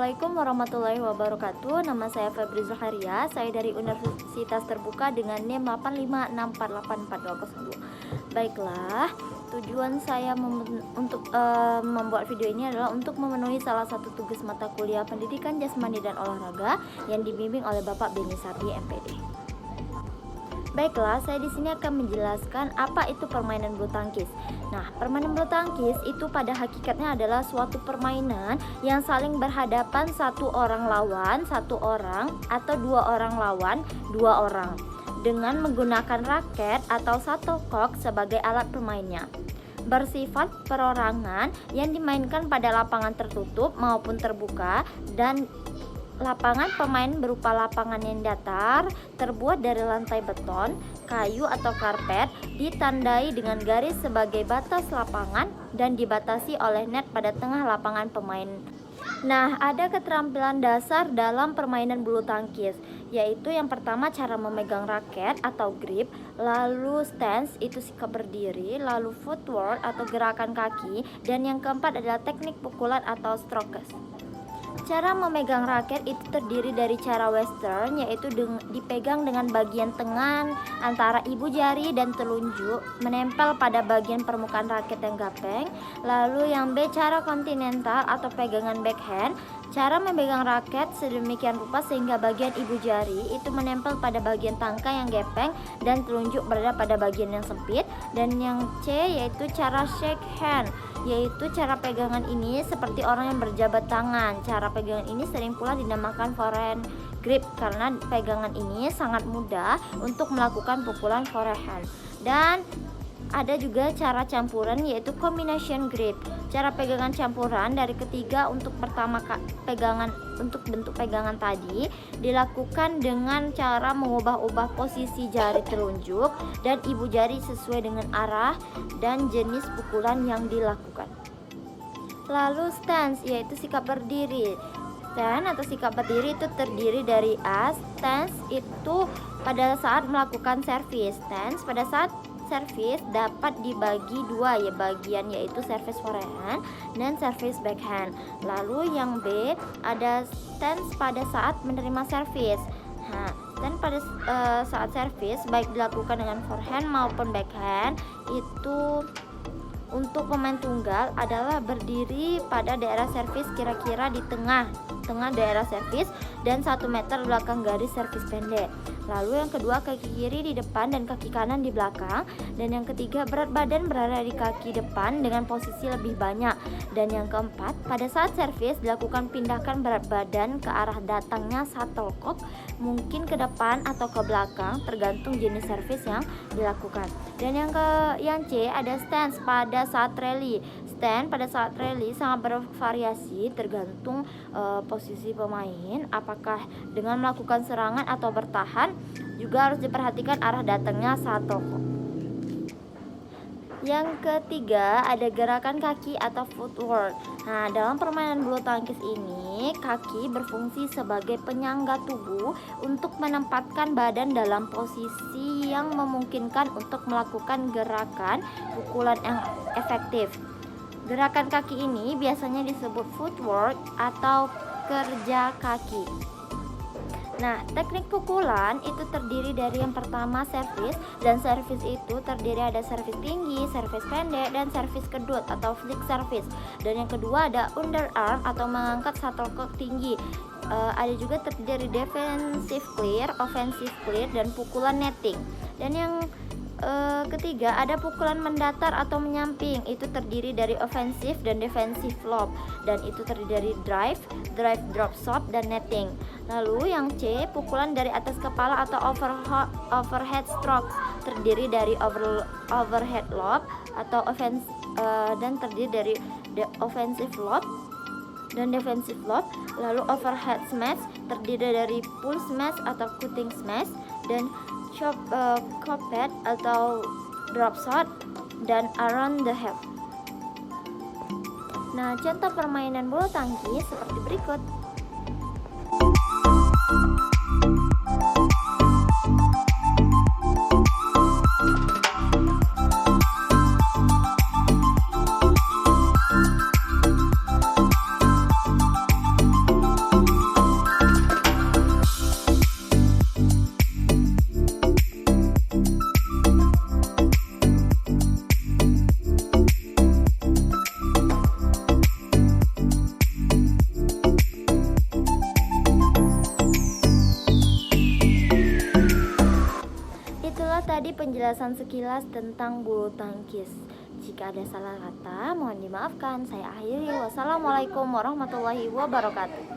Assalamualaikum warahmatullahi wabarakatuh. Nama saya Febri Zakaria. Saya dari Universitas Terbuka dengan NIM 856484202. Baiklah, tujuan saya untuk membuat video ini adalah untuk memenuhi salah satu tugas mata kuliah Pendidikan Jasmani dan Olahraga yang dibimbing oleh Bapak Beni Sapi, MPD. Baiklah, saya di sini akan menjelaskan apa itu permainan bulu tangkis. Nah, permainan bulu tangkis itu pada hakikatnya adalah suatu permainan yang saling berhadapan satu orang lawan satu orang atau dua orang lawan dua orang dengan menggunakan raket atau shuttlecock sebagai alat pemainnya. Bersifat perorangan yang dimainkan pada lapangan tertutup maupun terbuka, dan lapangan pemain berupa lapangan yang datar, terbuat dari lantai beton, kayu atau karpet, ditandai dengan garis sebagai batas lapangan dan dibatasi oleh net pada tengah lapangan pemain. Nah, ada keterampilan dasar dalam permainan bulu tangkis, yaitu yang pertama cara memegang raket atau grip, lalu stance itu sikap berdiri, lalu footwork atau gerakan kaki, dan yang keempat adalah teknik pukulan atau strokes. Cara memegang raket itu terdiri dari cara western, yaitu dipegang dengan bagian tengah antara ibu jari dan telunjuk menempel pada bagian permukaan raket yang gapeng. Lalu yang B, cara kontinental atau pegangan backhand. Cara memegang raket sedemikian rupa sehingga bagian ibu jari itu menempel pada bagian tangkai yang gepeng dan telunjuk berada pada bagian yang sempit. Dan yang C yaitu cara shake hand, yaitu cara pegangan ini seperti orang yang berjabat tangan. Cara pegangan ini sering pula dinamakan forehand grip karena pegangan ini sangat mudah untuk melakukan pukulan forehand. Dan ada juga cara campuran yaitu combination grip. Cara pegangan campuran dari ketiga untuk pertama pegangan untuk bentuk pegangan tadi dilakukan dengan cara mengubah-ubah posisi jari telunjuk dan ibu jari sesuai dengan arah dan jenis pukulan yang dilakukan. Lalu stance yaitu sikap berdiri. Stand atau sikap berdiri itu terdiri dari A. Stance itu pada saat melakukan servis. Stance pada saat servis dapat dibagi dua ya bagian, yaitu service forehand dan service backhand. Lalu yang B ada stance pada saat menerima servis. Stand pada saat servis baik dilakukan dengan forehand maupun backhand itu untuk pemain tunggal adalah berdiri pada daerah servis kira-kira di tengah daerah servis dan 1 meter belakang garis servis pendek. Lalu yang kedua kaki kiri di depan dan kaki kanan di belakang. Dan yang ketiga berat badan berada di kaki depan dengan posisi lebih banyak. Dan yang keempat pada saat servis dilakukan pindahkan berat badan ke arah datangnya shuttlecock, mungkin ke depan atau ke belakang tergantung jenis servis yang dilakukan. Dan yang C ada stance pada saat rally. Stand pada saat rally sangat bervariasi tergantung posisi pemain, apakah dengan melakukan serangan atau bertahan. Juga harus diperhatikan arah datangnya shuttlecock. Yang ketiga ada gerakan kaki atau footwork. Nah, dalam permainan bulu tangkis ini kaki berfungsi sebagai penyangga tubuh untuk menempatkan badan dalam posisi yang memungkinkan untuk melakukan gerakan pukulan yang efektif. Gerakan kaki ini biasanya disebut footwork atau kerja kaki. Nah, teknik pukulan itu terdiri dari yang pertama servis, dan servis itu terdiri ada servis tinggi, servis pendek, dan servis kedut atau flick service. Dan yang kedua ada underarm atau mengangkat shuttlecock tinggi. Ada juga terdiri dari defensive clear, offensive clear, dan pukulan netting. Dan yang ketiga ada pukulan mendatar atau menyamping, itu terdiri dari offensive dan defensive lob, dan itu terdiri dari drive drop shot, dan netting. Lalu yang C pukulan dari atas kepala atau overhead strokes, terdiri dari overhead lob atau dan terdiri dari offensive lob dan defensive lob. Lalu overhead smash terdiri dari pull smash atau cutting smash, dan carpet atau drop shot, dan around the head. Nah, contoh permainan bulu tangkis seperti berikut. Itulah tadi penjelasan sekilas tentang bulu tangkis. Jika ada salah kata, mohon dimaafkan. Saya akhiri. Wassalamualaikum warahmatullahi wabarakatuh.